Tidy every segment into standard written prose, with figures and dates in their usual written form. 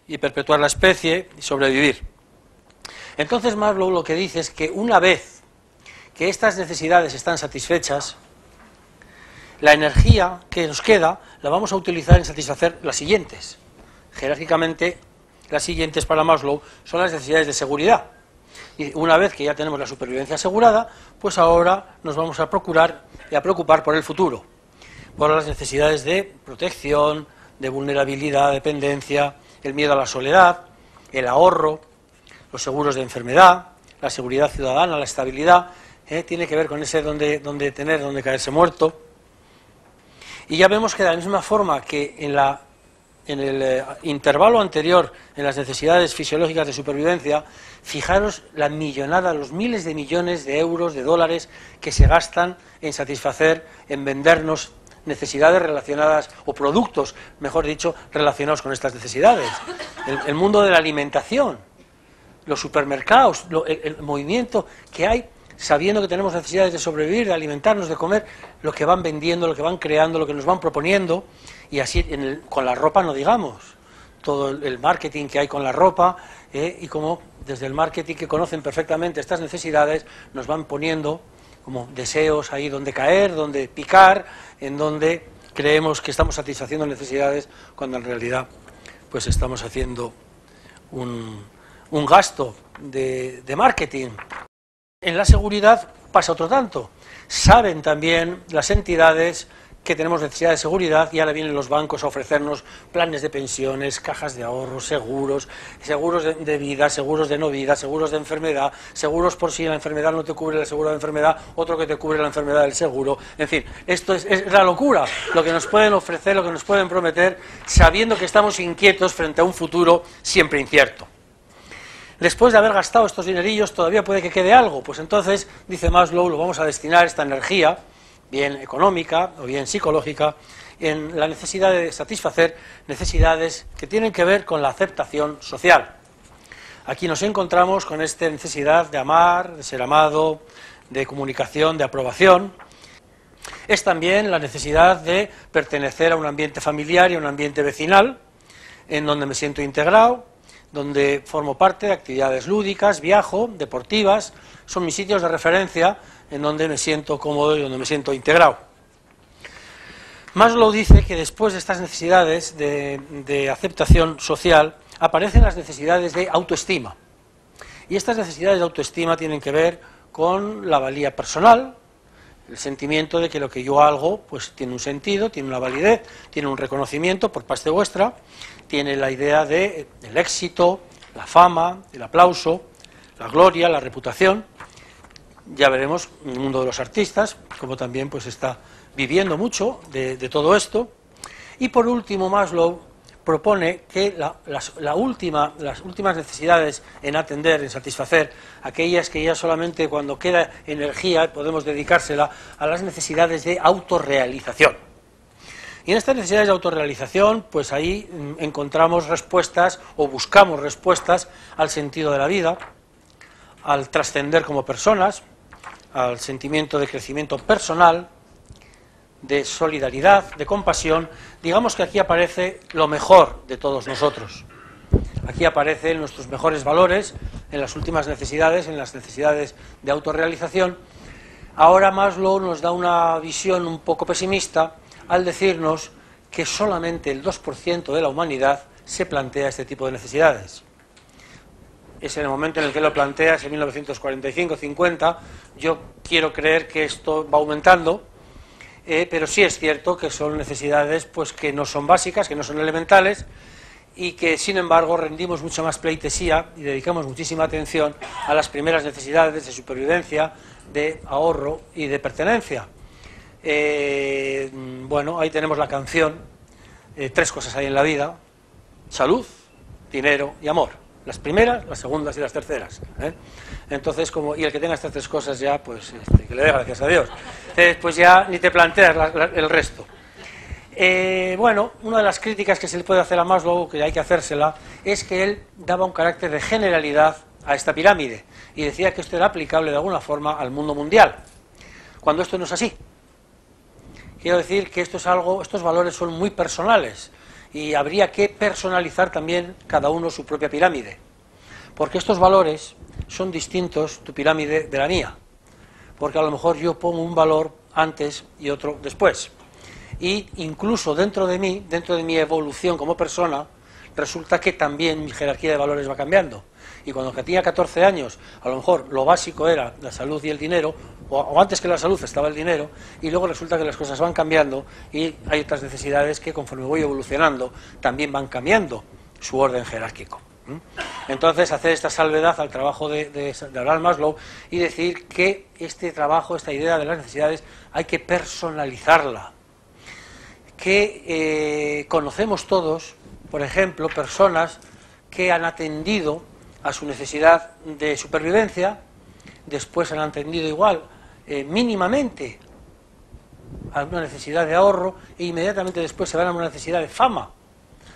y perpetuar la especie y sobrevivir. Entonces Maslow lo que dice es que una vez que estas necesidades están satisfechas, la energía que nos queda la vamos a utilizar en satisfacer las siguientes. Jerárquicamente, las siguientes para Maslow son las necesidades de seguridad. Y una vez que ya tenemos la supervivencia asegurada, pues ahora nos vamos a procurar y a preocupar por el futuro, por las necesidades de protección, de vulnerabilidad, dependencia, el miedo a la soledad, el ahorro, los seguros de enfermedad, la seguridad ciudadana, la estabilidad, tiene que ver con ese donde tener, donde caerse muerto. Y ya vemos que de la misma forma que en el intervalo anterior, en las necesidades fisiológicas de supervivencia, fijaros la millonada, los miles de millones de euros, de dólares que se gastan en satisfacer, en vendernos necesidades relacionadas, o productos, mejor dicho, relacionados con estas necesidades. El mundo de la alimentación, los supermercados, el movimiento que hay, sabiendo que tenemos necesidades de sobrevivir, de alimentarnos, de comer, lo que van vendiendo, lo que van creando, lo que nos van proponiendo, y así con la ropa no digamos, todo el marketing que hay con la ropa, y como desde el marketing que conocen perfectamente estas necesidades, nos van poniendo como deseos ahí donde caer, donde picar, en donde creemos que estamos satisfaciendo necesidades, cuando en realidad pues estamos haciendo un gasto de marketing. En la seguridad pasa otro tanto. Saben también las entidades que tenemos necesidad de seguridad y ahora vienen los bancos a ofrecernos planes de pensiones, cajas de ahorros, seguros de vida, seguros de no vida, seguros de enfermedad, seguros por si la enfermedad no te cubre el seguro de enfermedad, otro que te cubre la enfermedad del seguro. En fin, esto es la locura, lo que nos pueden ofrecer, lo que nos pueden prometer, sabiendo que estamos inquietos frente a un futuro siempre incierto. Después de haber gastado estos dinerillos, todavía puede que quede algo. Pues entonces, dice Maslow, lo vamos a destinar esta energía, bien económica o bien psicológica, en la necesidad de satisfacer necesidades que tienen que ver con la aceptación social. Aquí nos encontramos con esta necesidad de amar, de ser amado, de comunicación, de aprobación. Es también la necesidad de pertenecer a un ambiente familiar y a un ambiente vecinal, en donde me siento integrado, donde formo parte de actividades lúdicas, viajo, deportivas, son mis sitios de referencia en donde me siento cómodo y donde me siento integrado. Maslow dice que después de estas necesidades de aceptación social aparecen las necesidades de autoestima. Y estas necesidades de autoestima tienen que ver con la valía personal, el sentimiento de que lo que yo hago pues tiene un sentido, tiene una validez, tiene un reconocimiento por parte vuestra, tiene la idea del éxito, la fama, el aplauso, la gloria, la reputación. Ya veremos en el mundo de los artistas, como también pues está viviendo mucho de todo esto. Y por último, Maslow propone que las últimas necesidades en atender, en satisfacer, aquellas que ya solamente cuando queda energía podemos dedicársela a las necesidades de autorrealización. Y en estas necesidades de autorrealización, pues ahí encontramos respuestas o buscamos respuestas al sentido de la vida, al trascender como personas, al sentimiento de crecimiento personal, de solidaridad, de compasión. Digamos que aquí aparece lo mejor de todos nosotros. Aquí aparecen nuestros mejores valores en las últimas necesidades, en las necesidades de autorrealización. Ahora Maslow nos da una visión un poco pesimista al decirnos que solamente el 2% de la humanidad se plantea este tipo de necesidades. Es en el momento en el que lo plantea, es en 1945-50, yo quiero creer que esto va aumentando, pero sí es cierto que son necesidades pues que no son básicas, que no son elementales, y que sin embargo rendimos mucho más pleitesía y dedicamos muchísima atención a las primeras necesidades de supervivencia, de ahorro y de pertenencia. Bueno, ahí tenemos la canción, 3 cosas hay en la vida: salud, dinero y amor. Las primeras, las segundas y las terceras. Entonces, y el que tenga estas 3 cosas ya, pues que le dé gracias a Dios. Pues ya ni te planteas el resto. Bueno, una de las críticas que se le puede hacer a Maslow, que hay que hacérsela, es que él daba un carácter de generalidad a esta pirámide y decía que esto era aplicable de alguna forma al mundo mundial, cuando esto no es así. Quiero decir que estos valores son muy personales y habría que personalizar también cada uno su propia pirámide, porque estos valores son distintos, tu pirámide, de la mía, porque a lo mejor yo pongo un valor antes y otro después, y incluso dentro de mí, dentro de mi evolución como persona, resulta que también mi jerarquía de valores va cambiando. Y cuando tenía 14 años, a lo mejor lo básico era la salud y el dinero, o antes que la salud estaba el dinero, y luego resulta que las cosas van cambiando y hay otras necesidades que conforme voy evolucionando también van cambiando su orden jerárquico. Entonces, hacer esta salvedad al trabajo de Abraham Maslow y decir que este trabajo, esta idea de las necesidades, hay que personalizarla. Que conocemos todos, por ejemplo, personas que han atendido a su necesidad de supervivencia, después han atendido igual, mínimamente, a una necesidad de ahorro, e inmediatamente después se van a una necesidad de fama,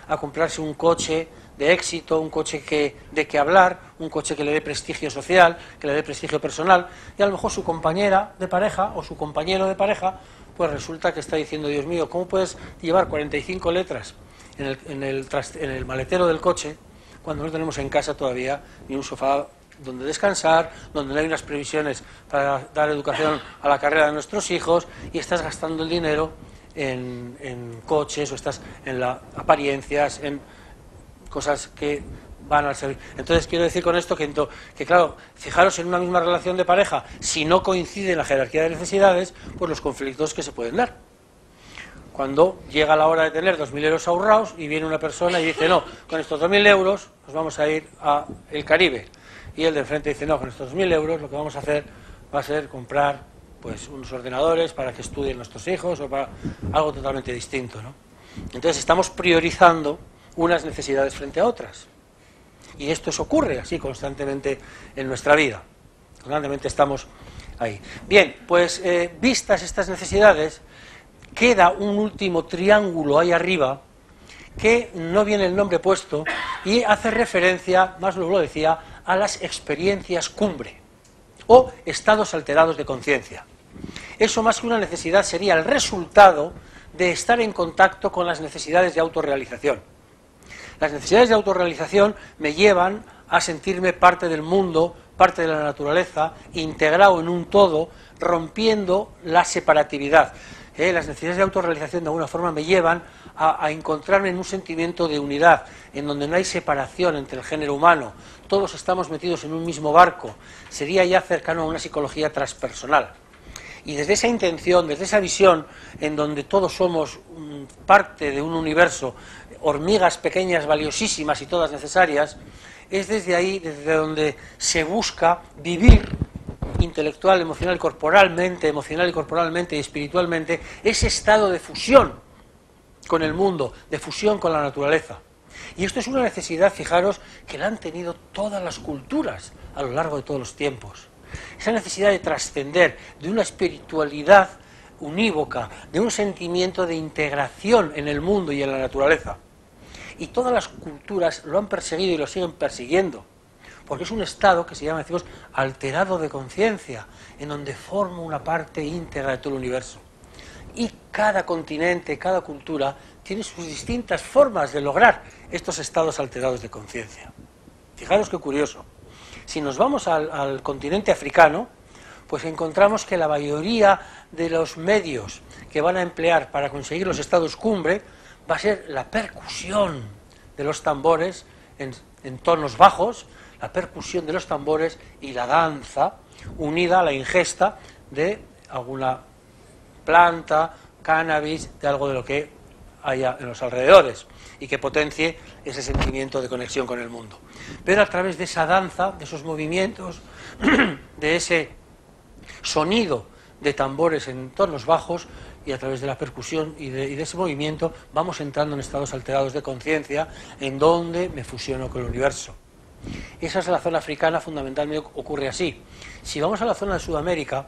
a comprarse un coche de éxito, un coche de que hablar, un coche que le dé prestigio social, que le dé prestigio personal, y a lo mejor su compañera de pareja o su compañero de pareja, pues resulta que está diciendo: Dios mío, ¿cómo puedes llevar 45 letras en el maletero del coche cuando no tenemos en casa todavía ni un sofá donde descansar, donde no hay unas previsiones para dar educación a la carrera de nuestros hijos, y estás gastando el dinero en coches, o estás en apariencias, en cosas que van al servicio? Entonces quiero decir con esto que claro, fijaros, en una misma relación de pareja, si no coincide la jerarquía de necesidades, pues los conflictos que se pueden dar. Cuando llega la hora de tener 2.000 euros ahorrados y viene una persona y dice: no, con estos 2.000 euros nos vamos a ir al Caribe, y el de enfrente dice: no, con estos 2.000 euros lo que vamos a hacer va a ser comprar pues unos ordenadores para que estudien nuestros hijos, o para algo totalmente distinto, ¿no? Entonces estamos priorizando unas necesidades frente a otras, y esto ocurre así constantemente en nuestra vida, constantemente estamos ahí. Bien, pues vistas estas necesidades, queda un último triángulo ahí arriba que no viene el nombre puesto y hace referencia, Maslow lo decía, a las experiencias cumbre o estados alterados de conciencia. Eso, más que una necesidad, sería el resultado de estar en contacto con las necesidades de autorrealización. Las necesidades de autorrealización me llevan a sentirme parte del mundo, parte de la naturaleza, integrado en un todo, rompiendo la separatividad. Las necesidades de autorrealización de alguna forma me llevan a encontrarme en un sentimiento de unidad, en donde no hay separación entre el género humano, todos estamos metidos en un mismo barco. Sería ya cercano a una psicología transpersonal. Y desde esa intención, desde esa visión, en donde todos somos parte de un universo, hormigas pequeñas, valiosísimas y todas necesarias, es desde ahí, desde donde se busca vivir intelectual, emocional y corporalmente y espiritualmente, ese estado de fusión con el mundo, de fusión con la naturaleza. Y esto es una necesidad, fijaros, que la han tenido todas las culturas a lo largo de todos los tiempos. Esa necesidad de trascender, de una espiritualidad unívoca, de un sentimiento de integración en el mundo y en la naturaleza. Y todas las culturas lo han perseguido y lo siguen persiguiendo, porque es un estado que se llama, decimos, alterado de conciencia, en donde forma una parte íntegra de todo el universo. Y cada continente, cada cultura, tiene sus distintas formas de lograr estos estados alterados de conciencia. Fijaros qué curioso. Si nos vamos al continente africano, pues encontramos que la mayoría de los medios que van a emplear para conseguir los estados cumbre va a ser la percusión de los tambores en tonos bajos, la percusión de los tambores y la danza, unida a la ingesta de alguna planta, cannabis, de algo de lo que haya en los alrededores y que potencie ese sentimiento de conexión con el mundo. Pero a través de esa danza, de esos movimientos, de ese sonido de tambores en tonos bajos, y a través de la percusión y de ese movimiento, vamos entrando en estados alterados de conciencia, en donde me fusiono con el universo. Esa es la zona africana, fundamentalmente ocurre así. Si vamos a la zona de Sudamérica,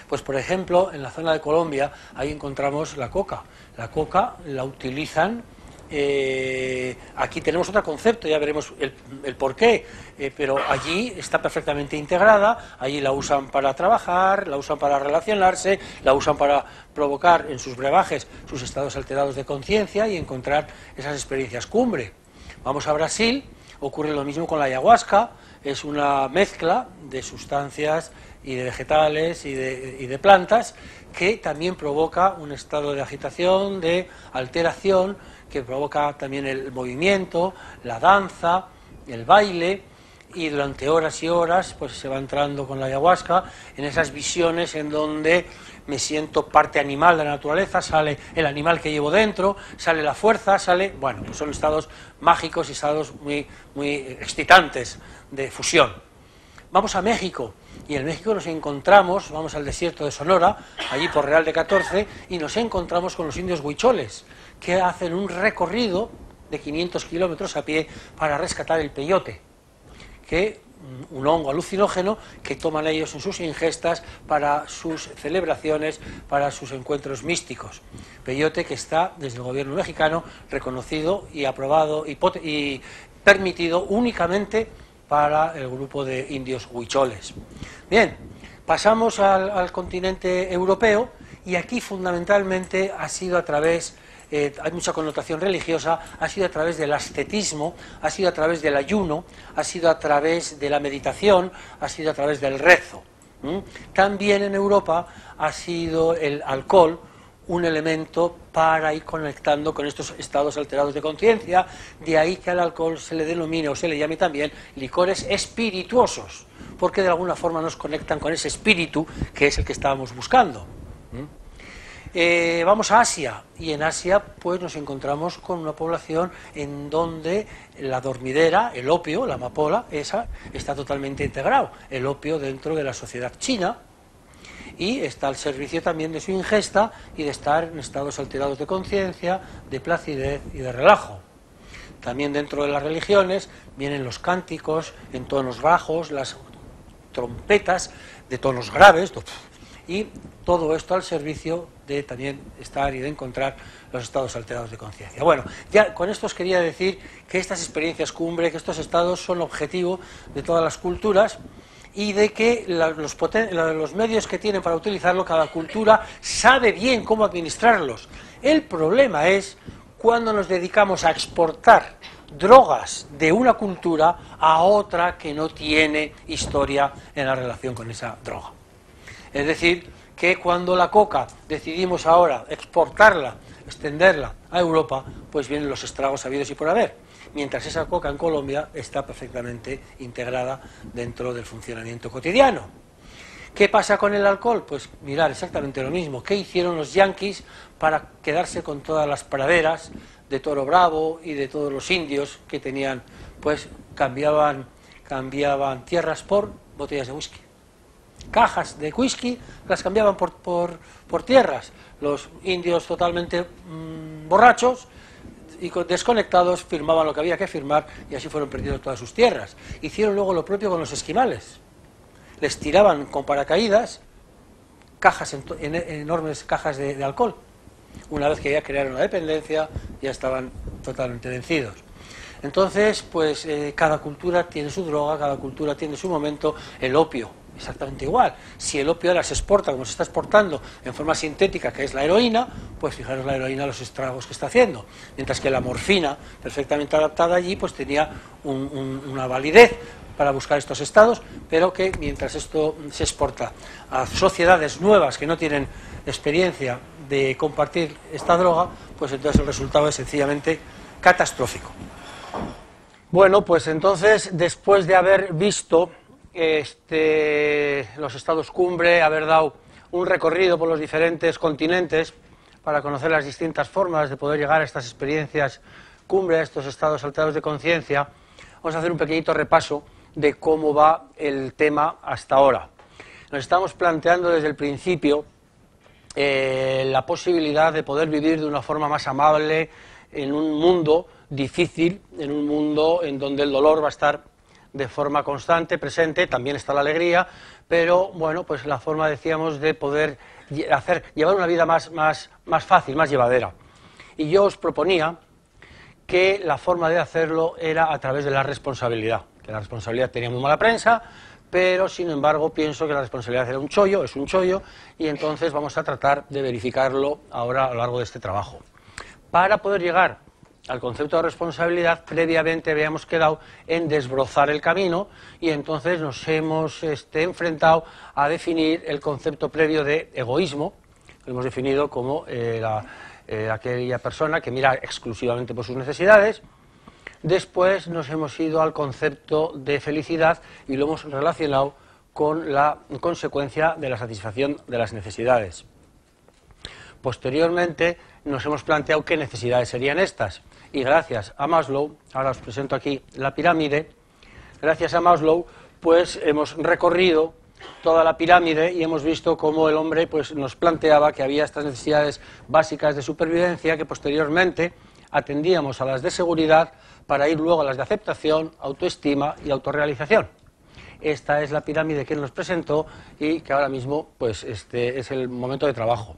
pues por ejemplo, en la zona de Colombia, ahí encontramos la coca. La coca la utilizan Aquí tenemos otro concepto, ya veremos el porqué, pero allí está perfectamente integrada, allí la usan para trabajar, la usan para relacionarse, la usan para provocar en sus brebajes sus estados alterados de conciencia y encontrar esas experiencias cumbre. Vamos a Brasil, ocurre lo mismo con la ayahuasca, es una mezcla de sustancias y de vegetales y de plantas que también provoca un estado de agitación, de alteración, que provoca también el movimiento, la danza, el baile, y durante horas y horas pues se va entrando con la ayahuasca en esas visiones en donde me siento parte animal de la naturaleza, sale el animal que llevo dentro, sale la fuerza, bueno, pues son estados mágicos y estados muy excitantes de fusión. Vamos a México, y en México nos encontramos, vamos al desierto de Sonora, allí por Real de 14, y nos encontramos con los indios huicholes, que hacen un recorrido de 500 kilómetros a pie para rescatar el peyote, que un hongo alucinógeno que toman ellos en sus ingestas para sus celebraciones, para sus encuentros místicos. Peyote que está desde el gobierno mexicano reconocido y aprobado y permitido únicamente para el grupo de indios huicholes. Bien, pasamos al continente europeo, y aquí fundamentalmente ha sido a través, hay mucha connotación religiosa, ha sido a través del ascetismo, ha sido a través del ayuno, ha sido a través de la meditación, ha sido a través del rezo. También en Europa ha sido el alcohol un elemento para ir conectando con estos estados alterados de conciencia, de ahí que al alcohol se le denomine o se le llame también licores espirituosos, porque de alguna forma nos conectan con ese espíritu que es el que estábamos buscando. Vamos a Asia, y en Asia pues nos encontramos con una población en donde la dormidera, el opio, la amapola, esa está totalmente integrado, el opio dentro de la sociedad china, y está al servicio también de su ingesta y de estar en estados alterados de conciencia, de placidez y de relajo. También dentro de las religiones vienen los cánticos en tonos bajos, las trompetas de tonos graves, y todo esto al servicio de también estar y de encontrar los estados alterados de conciencia. Bueno, ya con esto os quería decir que estas experiencias cumbre, que estos estados son objetivo de todas las culturas, y de que los medios que tienen para utilizarlo, cada cultura sabe bien cómo administrarlos. El problema es cuando nos dedicamos a exportar drogas de una cultura a otra que no tiene historia en la relación con esa droga. Es decir, que cuando la coca decidimos ahora exportarla, extenderla a Europa, pues vienen los estragos habidos y por haber. Mientras esa coca en Colombia está perfectamente integrada dentro del funcionamiento cotidiano. ¿Qué pasa con el alcohol? Pues mirar exactamente lo mismo. ¿Qué hicieron los yanquis para quedarse con todas las praderas de Toro Bravo y de todos los indios que tenían? Pues cambiaban tierras por botellas de whisky. Cajas de whisky las cambiaban por tierras. Los indios totalmente borrachos y desconectados firmaban lo que había que firmar, y así fueron perdiendo todas sus tierras. Hicieron luego lo propio con los esquimales. Les tiraban con paracaídas enormes cajas de alcohol. Una vez que ya crearon la dependencia, ya estaban totalmente vencidos. Entonces, pues cada cultura tiene su droga, cada cultura tiene su momento. El opio, exactamente igual. Si el opio ahora se exporta como se está exportando en forma sintética, que es la heroína, pues fijaros la heroína, los estragos que está haciendo. Mientras que la morfina, perfectamente adaptada allí, pues tenía una validez para buscar estos estados, pero que mientras esto se exporta a sociedades nuevas que no tienen experiencia de compartir esta droga, pues entonces el resultado es sencillamente catastrófico. Bueno, pues entonces, después de haber visto los estados cumbre, haber dado un recorrido por los diferentes continentes para conocer las distintas formas de poder llegar a estas experiencias cumbre, a estos estados alterados de conciencia, vamos a hacer un pequeñito repaso de cómo va el tema hasta ahora. Nos estamos planteando desde el principio la posibilidad de poder vivir de una forma más amable en un mundo difícil, en un mundo en donde el dolor va a estar de forma constante, presente, también está la alegría, pero bueno, pues la forma, decíamos, de poder llevar una vida más fácil, más llevadera. Y yo os proponía que la forma de hacerlo era a través de la responsabilidad, que la responsabilidad tenía muy mala prensa, pero sin embargo pienso que la responsabilidad era un chollo, es un chollo, y entonces vamos a tratar de verificarlo ahora a lo largo de este trabajo. Para poder llegar al concepto de responsabilidad, previamente habíamos quedado en desbrozar el camino y entonces nos hemos enfrentado a definir el concepto previo de egoísmo, que hemos definido como aquella persona que mira exclusivamente por sus necesidades. Después nos hemos ido al concepto de felicidad y lo hemos relacionado con la consecuencia de la satisfacción de las necesidades. Posteriormente nos hemos planteado qué necesidades serían estas y gracias a Maslow, ahora os presento aquí la pirámide, gracias a Maslow pues hemos recorrido toda la pirámide y hemos visto cómo el hombre pues nos planteaba que había estas necesidades básicas de supervivencia que posteriormente atendíamos a las de seguridad para ir luego a las de aceptación, autoestima y autorrealización. Esta es la pirámide que él nos presentó y que ahora mismo pues es el momento de trabajo.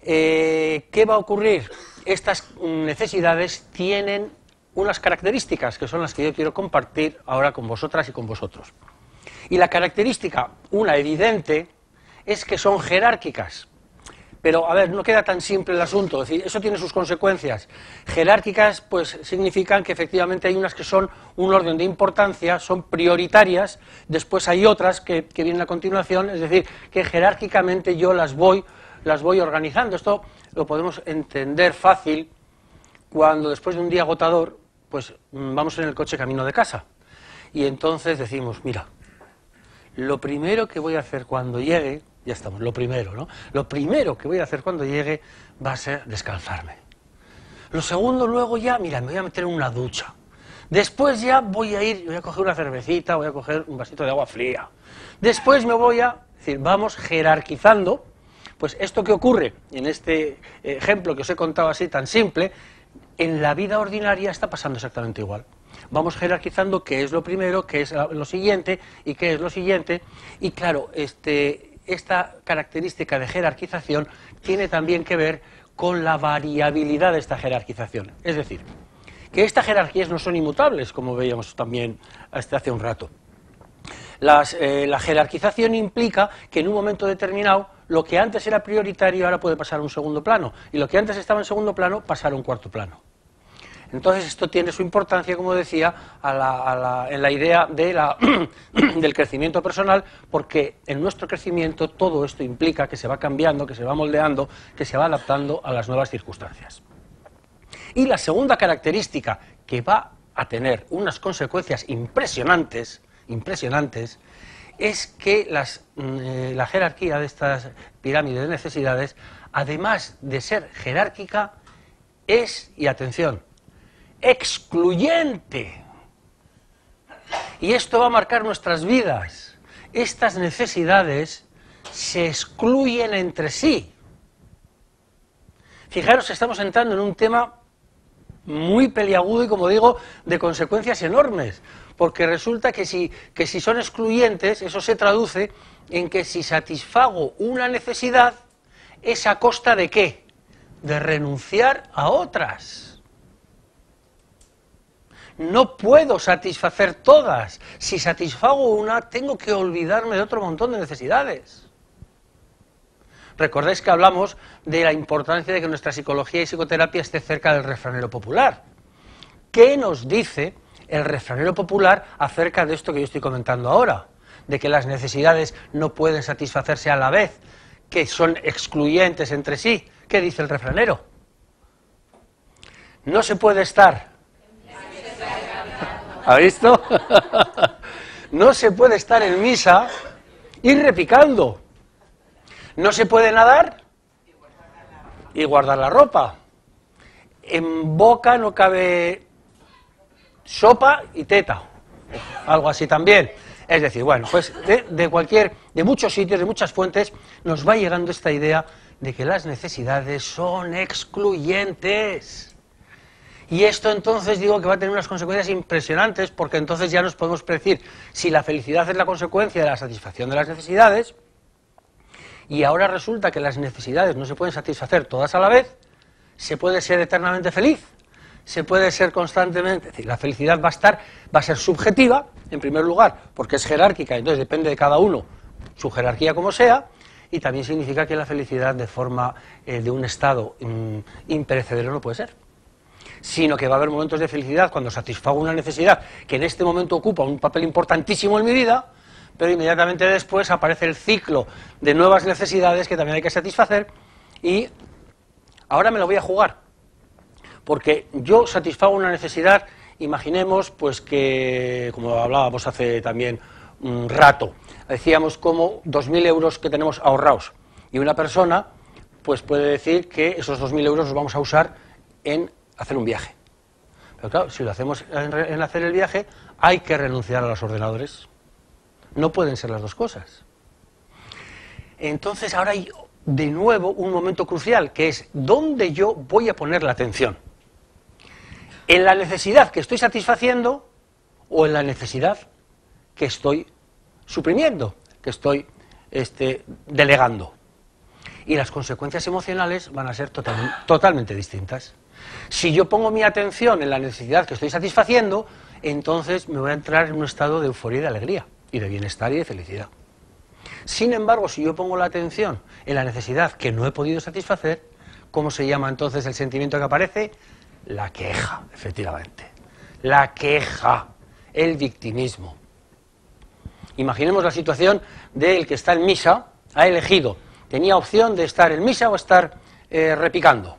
¿Qué va a ocurrir? Estas necesidades tienen unas características que son las que yo quiero compartir ahora con vosotras y con vosotros. Y la característica, una evidente, es que son jerárquicas. Pero, a ver, no queda tan simple el asunto, es decir, eso tiene sus consecuencias. Jerárquicas, pues, significan que efectivamente hay unas que son un orden de importancia, son prioritarias, después hay otras que vienen a continuación, es decir, que jerárquicamente yo las voy organizando. Esto lo podemos entender fácil cuando después de un día agotador, pues, vamos en el coche camino de casa. Y entonces decimos, mira, lo primero que voy a hacer cuando llegue, ya estamos, lo primero, ¿no? Lo primero que voy a hacer cuando llegue va a ser descalzarme. Lo segundo, luego ya, mira, me voy a meter en una ducha. Después ya voy a coger una cervecita, voy a coger un vasito de agua fría. Después me voy a, es decir, vamos jerarquizando, pues esto que ocurre en este ejemplo que os he contado así tan simple, en la vida ordinaria está pasando exactamente igual. Vamos jerarquizando qué es lo primero, qué es lo siguiente y qué es lo siguiente. Y claro, esta característica de jerarquización tiene también que ver con la variabilidad de esta jerarquización. Es decir, que estas jerarquías no son inmutables, como veíamos también hace un rato. La jerarquización implica que en un momento determinado lo que antes era prioritario ahora puede pasar a un segundo plano, y lo que antes estaba en segundo plano pasar a un cuarto plano. Entonces esto tiene su importancia, como decía, en la idea del crecimiento personal, porque en nuestro crecimiento todo esto implica que se va cambiando, que se va moldeando, que se va adaptando a las nuevas circunstancias. Y la segunda característica que va a tener unas consecuencias impresionantes, es que la jerarquía de estas pirámides de necesidades, además de ser jerárquica, es, y atención, excluyente. Y esto va a marcar nuestras vidas. Estas necesidades se excluyen entre sí. Fijaros, estamos entrando en un tema muy peliagudo y, como digo, de consecuencias enormes, porque resulta que si son excluyentes, eso se traduce en que si satisfago una necesidad, ¿es a costa de qué? De renunciar a otras. No puedo satisfacer todas. Si satisfago una, tengo que olvidarme de otro montón de necesidades. Recordáis que hablamos de la importancia de que nuestra psicología y psicoterapia esté cerca del refranero popular. ¿Qué nos dice el refranero popular acerca de esto que yo estoy comentando ahora? De que las necesidades no pueden satisfacerse a la vez, que son excluyentes entre sí. ¿Qué dice el refranero? No se puede estar. ¿Ha visto? No se puede estar en misa y repicando. No se puede nadar y guardar la ropa. En boca no cabe sopa y teta. Algo así también. Es decir, bueno, pues de muchos sitios, de muchas fuentes, nos va llegando esta idea de que las necesidades son excluyentes. Y esto entonces digo que va a tener unas consecuencias impresionantes, porque entonces ya nos podemos predecir si la felicidad es la consecuencia de la satisfacción de las necesidades, y ahora resulta que las necesidades no se pueden satisfacer todas a la vez. ¿Se puede ser eternamente feliz? se puede ser constantemente, es decir, la felicidad va a ser subjetiva, en primer lugar, porque es jerárquica, entonces depende de cada uno, su jerarquía como sea, y también significa que la felicidad de forma de un estado imperecedero no puede ser, sino que va a haber momentos de felicidad cuando satisfago una necesidad que en este momento ocupa un papel importantísimo en mi vida, pero inmediatamente después aparece el ciclo de nuevas necesidades que también hay que satisfacer, y ahora me lo voy a jugar, porque yo satisfago una necesidad, imaginemos pues que, como hablábamos hace también un rato, decíamos como 2.000 euros que tenemos ahorrados, y una persona pues puede decir que esos 2.000 euros los vamos a usar en hacer un viaje. Pero claro, si lo hacemos en hacer el viaje, hay que renunciar a los ordenadores. No pueden ser las dos cosas. Entonces ahora hay de nuevo un momento crucial, que es ¿dónde yo voy a poner la atención? ¿En la necesidad que estoy satisfaciendo o en la necesidad que estoy suprimiendo, que estoy delegando? Y las consecuencias emocionales van a ser totalmente distintas. Si yo pongo mi atención en la necesidad que estoy satisfaciendo, entonces me voy a entrar en un estado de euforia y de alegría, y de bienestar y de felicidad. Sin embargo, si yo pongo la atención en la necesidad que no he podido satisfacer, ¿cómo se llama entonces el sentimiento que aparece? La queja, efectivamente. La queja, el victimismo. Imaginemos la situación del que está en misa, ha elegido, tenía opción de estar en misa o estar repicando.